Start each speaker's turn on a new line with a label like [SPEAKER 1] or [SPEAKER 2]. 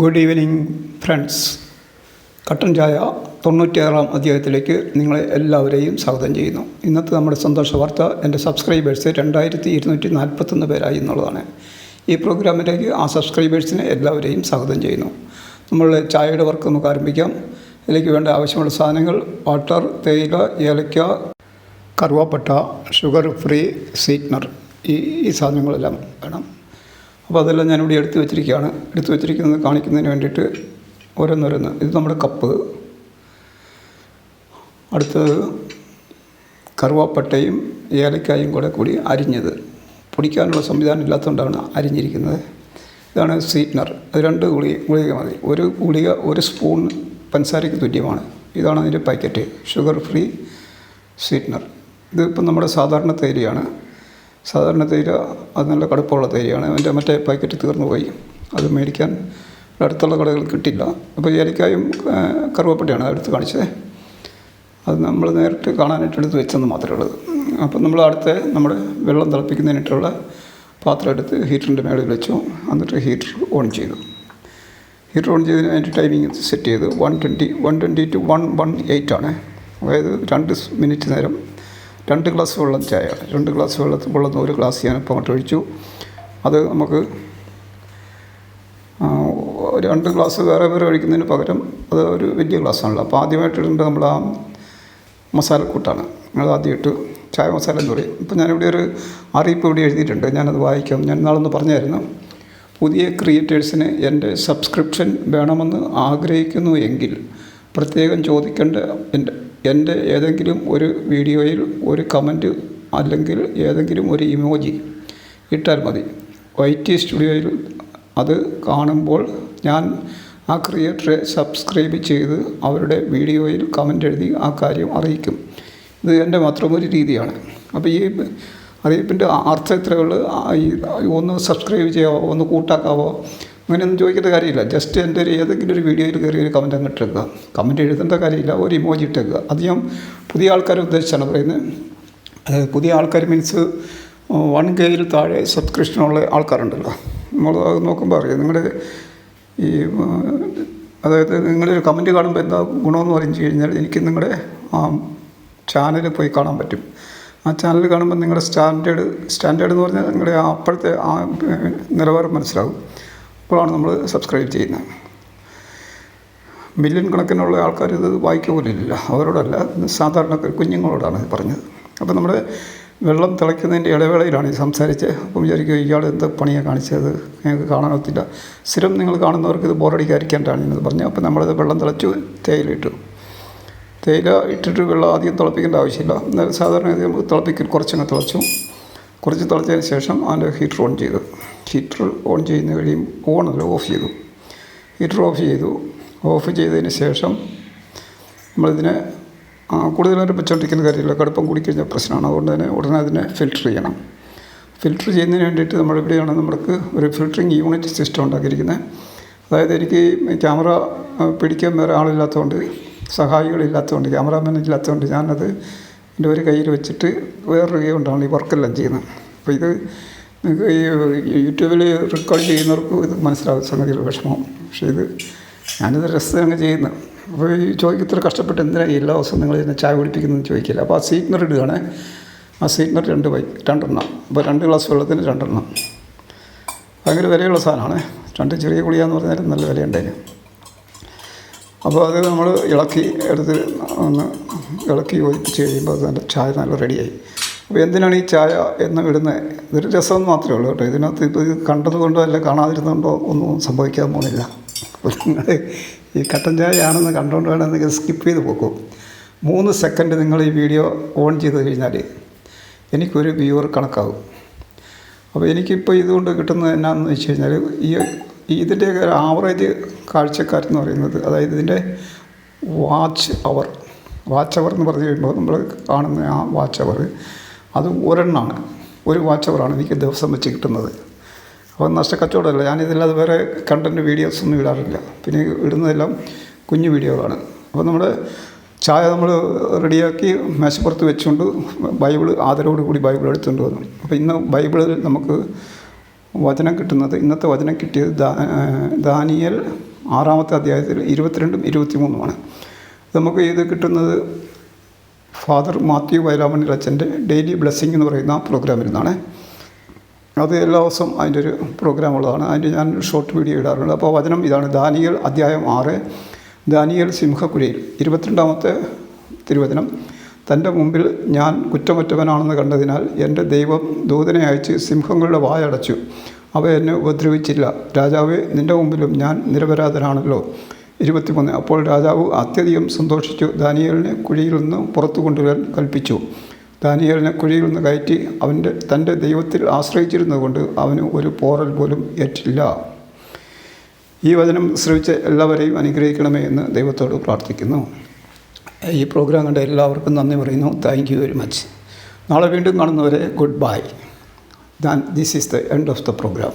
[SPEAKER 1] Good evening friends. കട്ടൻ ചായ 96-ാം അധ്യായത്തിലേക്ക് നിങ്ങളെ എല്ലാവരെയും സ്വാഗതം ചെയ്യുന്നു. ഇന്നത്തെ നമ്മുടെ സന്തോഷ വാർത്ത, എൻ്റെ സബ്സ്ക്രൈബേഴ്സ് 2241 പേരായി എന്നുള്ളതാണ്. ഈ പ്രോഗ്രാമിലേക്ക് ആ സബ്സ്ക്രൈബേഴ്സിനെ എല്ലാവരെയും സ്വാഗതം ചെയ്യുന്നു. നമ്മൾ ചായയുടെ വർക്ക് നമുക്ക് ആരംഭിക്കാം. ഇതിലേക്ക് വേണ്ട ആവശ്യമുള്ള സാധനങ്ങൾ: വാട്ടർ, തേയില, ഏലക്ക, കറുവാപ്പട്ട, ഷുഗർ ഫ്രീ സ്വീറ്റ്നർ. ഈ സാധനങ്ങളെല്ലാം വേണം. അപ്പോൾ അതെല്ലാം ഞാനിവിടെ എടുത്തു വെച്ചിരിക്കുന്നത് കാണിക്കുന്നതിന് വേണ്ടിയിട്ട് ഓരോന്നോരോന്ന്. ഇത് നമ്മുടെ കപ്പ്. അടുത്തത് കറുവാപ്പട്ടയും ഏലക്കായും കൂടി അരിഞ്ഞത്. പൊടിക്കാനുള്ള സംവിധാനം ഇല്ലാത്തതുകൊണ്ടാണ് അരിഞ്ഞിരിക്കുന്നത്. ഇതാണ് സ്വീറ്റ്നർ. അത് 2 ഗുളിക മതി. ഒരു ഗുളിക 1 സ്പൂൺ പഞ്ചസാരയ്ക്ക് തുല്യമാണ്. ഇതാണ് അതിൻ്റെ പാക്കറ്റ്, ഷുഗർ ഫ്രീ സ്വീറ്റ്നർ. ഇതിപ്പം നമ്മുടെ സാധാരണ തേയിലയാണ്. സാധാരണ തേയില അത് നല്ല കടുപ്പമുള്ള തേയിലയാണ്. അതിൻ്റെ മറ്റേ പാക്കറ്റ് തീർന്നു പോയി. അത് മേടിക്കാൻ അടുത്തുള്ള കടകളിൽ കിട്ടില്ല. അപ്പോൾ ഏലക്കായും കറുവാപ്പട്ടയാണ് അടുത്ത് കാണിച്ചത്. അത് നമ്മൾ നേരിട്ട് കാണാനായിട്ട് എടുത്ത് വെച്ചെന്ന് മാത്രമേ ഉള്ളത്. അപ്പം നമ്മൾ നമ്മുടെ വെള്ളം തിളപ്പിക്കുന്നതിനായിട്ടുള്ള പാത്രം എടുത്ത് ഹീറ്ററിൻ്റെ മേളിൽ വെച്ചു. എന്നിട്ട് ഹീറ്റർ ഓൺ ചെയ്തു. ഹീറ്റർ ഓൺ ചെയ്തതിന് അതിൻ്റെ ടൈമിങ് സെറ്റ് ചെയ്ത് 120 to 118 ആണ്. അതായത് 2 മിനിറ്റ് നേരം 2 ഗ്ലാസ് വെള്ളം ചായ. 2 ഗ്ലാസ് വെള്ളത്തിൽ കൊള്ളുന്ന 1 ഗ്ലാസ് ഞാനിപ്പോൾ അങ്ങോട്ട് ഒഴിച്ചു. അത് നമുക്ക് 2 ഗ്ലാസ് വേറെ ഒഴിക്കുന്നതിന് പകരം അത് ഒരു വലിയ ഗ്ലാസ്സാണല്ലോ. അപ്പോൾ ആദ്യമായിട്ട് ഇടേണ്ടത് നമ്മൾ ആ മസാലക്കൂട്ടാണ്. അത് ആദ്യം ഇട്ട് ചായ മസാല എന്ന് പറയും. ഇപ്പോൾ ഞാനിവിടെ ഒരു അറിയിപ്പ് ഇവിടെ എഴുതിയിട്ടുണ്ട്, ഞാനത് വായിക്കാം. ഞാൻ നാളൊന്ന് പറഞ്ഞായിരുന്നു. പുതിയ ക്രിയേറ്റേഴ്സിന് എൻ്റെ സബ്സ്ക്രിപ്ഷൻ വേണമെന്ന് ആഗ്രഹിക്കുന്നു എങ്കിൽ പ്രത്യേകം ചോദിക്കേണ്ട എൻ്റെ ഏതെങ്കിലും ഒരു വീഡിയോയിൽ ഒരു കമൻറ്റ് അല്ലെങ്കിൽ ഏതെങ്കിലും ഒരു ഇമോജി ഇട്ടാൽ മതി. YT സ്റ്റുഡിയോയിൽ അത് കാണുമ്പോൾ ഞാൻ ആ ക്രിയേറ്ററെ സബ്സ്ക്രൈബ് ചെയ്ത് അവരുടെ വീഡിയോയിൽ കമൻ്റ് എഴുതി ആ കാര്യം അറിയിക്കും. ഇത് എൻ്റെ മാത്രം ഒരു രീതിയാണ്. അപ്പോൾ ഈ അറിയിപ്പിൻ്റെ അർത്ഥം ഇത്രയേ ഉള്ളൂ. ഒന്ന് സബ്സ്ക്രൈബ് ചെയ്യാവോ, ഒന്ന് കൂട്ടാക്കാവോ, അങ്ങനെയൊന്നും ചോദിക്കേണ്ട കാര്യമില്ല. ജസ്റ്റ് എൻ്റെ ഏതെങ്കിലും ഒരു വീഡിയോയിൽ കയറി ഒരു കമൻറ്റ് അങ്ങ് ഇട്ടേക്കുക. കമൻറ്റ് എഴുതേണ്ട കാര്യമില്ല, ഒരു ഇമോജി ഇട്ടേക്കുക. അത് ഞാൻ പുതിയ ആൾക്കാരെ ഉദ്ദേശിച്ചാണ് പറയുന്നത്. അതായത് പുതിയ ആൾക്കാർ മീൻസ് 1K താഴെ സബ്സ്ക്രിപ്ഷനുള്ള ആൾക്കാരുണ്ടല്ലോ. നമ്മൾ അത് നോക്കുമ്പോൾ അറിയാം. നിങ്ങളുടെ അതായത് നിങ്ങളൊരു കമൻറ്റ് കാണുമ്പോൾ എന്താ ഗുണമെന്ന് പറഞ്ഞു കഴിഞ്ഞാൽ എനിക്ക് നിങ്ങളുടെ ആ ചാനൽ പോയി കാണാൻ പറ്റും. ആ ചാനൽ കാണുമ്പോൾ നിങ്ങളുടെ സ്റ്റാൻഡേർഡ് എന്ന് പറഞ്ഞാൽ നിങ്ങളുടെ അപ്പോഴത്തെ ആ നിലവാരം മനസ്സിലാകും. അപ്പോഴാണ് നമ്മൾ സബ്സ്ക്രൈബ് ചെയ്യുന്നത്. മില്യൺ കണക്കിനുള്ള ആൾക്കാർ ഇത് വായിക്കുക പോലില്ല. അവരോടല്ല, സാധാരണ കുഞ്ഞുങ്ങളോടാണ് പറഞ്ഞത്. അപ്പോൾ നമ്മുടെ വെള്ളം തിളയ്ക്കുന്നതിൻ്റെ ഇടവേളയിലാണ് ഈ സംസാരിച്ച്. അപ്പം വിചാരിക്കുക ഇയാൾ എന്താ പണിയാണ് കാണിച്ചത്, ഞങ്ങൾക്ക് കാണാനൊത്തില്ല. സ്ഥിരം നിങ്ങൾ കാണുന്നവർക്ക് ഇത് ബോറടിക്കാതിരിക്കാനാണ് ഞാനത് പറഞ്ഞത്. അപ്പോൾ നമ്മളത് വെള്ളം തിളച്ചു, തേയില ഇട്ടു. തേയില ഇട്ടിട്ട് വെള്ളം ആദ്യം തിളപ്പിക്കേണ്ട ആവശ്യമില്ല. എന്നാൽ സാധാരണ നമുക്ക് കുറച്ചങ്ങ് തിളച്ചു. കുറച്ച് തിളച്ചതിന് ശേഷം അതിൻ്റെ ഹീറ്റർ ഓൺ ചെയ്തു. ഹീറ്റർ ഓൺ ചെയ്യുന്ന കഴിയും ഓഫ് ചെയ്തു. ഹീറ്റർ ഓഫ് ചെയ്തതിന് ശേഷം നമ്മളിതിനെ കൂടുതലായിട്ട് വെച്ചുകൊണ്ടിരിക്കുന്ന കാര്യമില്ല. കടുപ്പം കൂടിക്കഴിഞ്ഞാൽ പ്രശ്നമാണ്. അതുകൊണ്ട് തന്നെ ഉടനെ അതിനെ ഫിൽറ്റർ ചെയ്യണം. ഫിൽറ്റർ ചെയ്യുന്നതിന് വേണ്ടിയിട്ട് നമ്മളിവിടെയാണ് നമുക്ക് ഒരു ഫിൽറ്ററിങ് യൂണിറ്റ് സിസ്റ്റം ഉണ്ടാക്കിയിരിക്കുന്നത്. അതായത് എനിക്ക് ക്യാമറ പിടിക്കാൻ വേറെ ആളില്ലാത്തതുകൊണ്ട്, സഹായികളില്ലാത്തതുകൊണ്ട്, ക്യാമറാമാൻ ഇല്ലാത്തതുകൊണ്ട് ഞാനത് എൻ്റെ ഒരു കയ്യിൽ വെച്ചിട്ട് വേറൊരു കൈ കൊണ്ടാണ് ഈ വർക്കെല്ലാം ചെയ്യുന്നത്. അപ്പോൾ ഇത് നിങ്ങൾക്ക് ഈ യൂട്യൂബിൽ റെക്കോർഡ് ചെയ്യുന്നവർക്ക് ഇത് മനസ്സിലാകും സംഗതിയുടെ വിഷമം. പക്ഷേ ഞാനിത് രസത്തിനങ്ങ് ചെയ്യുന്നത്. അപ്പോൾ ഈ ഇത്ര കഷ്ടപ്പെട്ട് എന്തിനാണ് എല്ലാ ദിവസവും നിങ്ങൾ ഇതിനെ ചായ കുടിപ്പിക്കുന്നതെന്ന് ചോദിക്കില്ല. അപ്പോൾ ആ സ്വീറ്റ്നർ ഇടുകയാണ്. ആ സ്വീറ്റ്നർ 2 അപ്പോൾ 2 ഗ്ലാസ് വെള്ളത്തിന് 2. ഭയങ്കര വിലയുള്ള സാധനമാണ്. 2 ചെറിയ ഗുളികയെന്ന് പറഞ്ഞാൽ നല്ല വിലയുണ്ടായിരുന്നു. അപ്പോൾ അത് നമ്മൾ ഒന്ന് ഇളക്കി യോജിപ്പിച്ച് കഴിയുമ്പോൾ അത് നല്ല ചായ നല്ല റെഡിയായി. അപ്പോൾ എന്തിനാണ് ഈ ചായ എന്ന് ഇടുന്നത്? ഇതൊരു രസമെന്ന് മാത്രമേ ഉള്ളൂ കേട്ടോ. ഇതിനകത്ത് ഇപ്പോൾ ഇത് കണ്ടതുകൊണ്ടോ അല്ല കാണാതിരുന്നുകൊണ്ടോ ഒന്നും സംഭവിക്കാൻ പോകുന്നില്ല. അപ്പോൾ നിങ്ങൾ ഈ കട്ടൻ ചായ ആണെന്ന് കണ്ടുകൊണ്ട് വേണം നിങ്ങൾ സ്കിപ്പ് ചെയ്ത് പോകും. 3 സെക്കൻഡ് നിങ്ങൾ ഈ വീഡിയോ ഓൺ ചെയ്ത് കഴിഞ്ഞാൽ എനിക്കൊരു വ്യൂവർ കണക്കാകും. അപ്പോൾ എനിക്കിപ്പോൾ ഇതുകൊണ്ട് കിട്ടുന്നത് എന്നാന്ന് വെച്ച് കഴിഞ്ഞാൽ ഇതിൻ്റെ ഒരു ആവറേജ് കാഴ്ചക്കാരെന്ന് പറയുന്നത്, അതായത് ഇതിൻ്റെ വാച്ച് അവർ എന്ന് പറഞ്ഞു കഴിയുമ്പോൾ നമ്മൾ കാണുന്ന ആ വാച്ച് അവർ അത് ഒരെണ്ണമാണ്. ഒരു വാച്ച് അവറാണ് എനിക്ക് ദിവസം വെച്ച് കിട്ടുന്നത്. അപ്പോൾ നഷ്ടക്കച്ചവടമല്ല. ഞാനിതില്ലാതെ വേറെ കണ്ടൻറ്റ് വീഡിയോസൊന്നും ഇടാറില്ല. പിന്നെ ഇടുന്നതെല്ലാം കുഞ്ഞു വീഡിയോകളാണ്. അപ്പോൾ നമ്മുടെ ചായ നമ്മൾ റെഡിയാക്കി മേശപ്പുറത്ത് വെച്ചുകൊണ്ട് ബൈബിൾ ആദരവോടുകൂടി ബൈബിൾ എടുത്തുകൊണ്ട് വന്നു. അപ്പോൾ ഇന്ന് ബൈബിളിൽ നമുക്ക് വചനം കിട്ടുന്നത്, ഇന്നത്തെ വചനം കിട്ടിയത് ദാനിയേൽ 6-ാമത്തെ അധ്യായത്തിൽ 22ഉം 23ഉമാണ്. നമുക്ക് ഇത് കിട്ടുന്നത് ഫാദർ മാത്യു വയലാമണ്ണിൽ അച്ഛൻ്റെ ഡെയിലി ബ്ലെസ്സിങ് എന്ന് പറയുന്ന പ്രോഗ്രാമിൽ നിന്നാണ്. അത് എല്ലാ ദിവസവും അതിൻ്റെ ഒരു പ്രോഗ്രാം ഉള്ളതാണ്. അതിൻ്റെ ഞാൻ ഷോർട്ട് വീഡിയോ ഇടാറുണ്ട്. അപ്പോൾ വചനം ഇതാണ്: ദാനിയേൽ അധ്യായം 6. ദാനിയേൽ സിംഹക്കുഴിയിൽ. 22ാമത്തെ തിരുവചനം: തൻ്റെ മുമ്പിൽ ഞാൻ കുറ്റമറ്റവനാണെന്ന് കണ്ടതിനാൽ എൻ്റെ ദൈവം ദൂതനെ അയച്ച് സിംഹങ്ങളുടെ വായടച്ചു, അവ എന്നെ ഉപദ്രവിച്ചില്ല. രാജാവേ, നിൻ്റെ മുമ്പിലും ഞാൻ നിരപരാധനാണല്ലോ. 23. അപ്പോൾ രാജാവ് അത്യധികം സന്തോഷിച്ചു, ദാനിയേലിനെ കുഴിയിൽ നിന്ന് പുറത്തു കൊണ്ടുവരാൻ കൽപ്പിച്ചു. ദാനിയേലിനെ കുഴിയിൽ നിന്ന് കയറ്റി തൻ്റെ ദൈവത്തിൽ ആശ്രയിച്ചിരുന്നതുകൊണ്ട് അവന് ഒരു പോറൽ പോലും ഏറ്റില്ല. ഈ വചനം ശ്രവിച്ച എല്ലാവരെയും അനുഗ്രഹിക്കണമേ എന്ന് ദൈവത്തോട് പ്രാർത്ഥിക്കുന്നു. ഈ പ്രോഗ്രാം കണ്ട എല്ലാവർക്കും നന്ദി പറയുന്നു. Thank you very much. നാളെ വീണ്ടും കാണുന്നവരെ good bye. This is the end of the programme.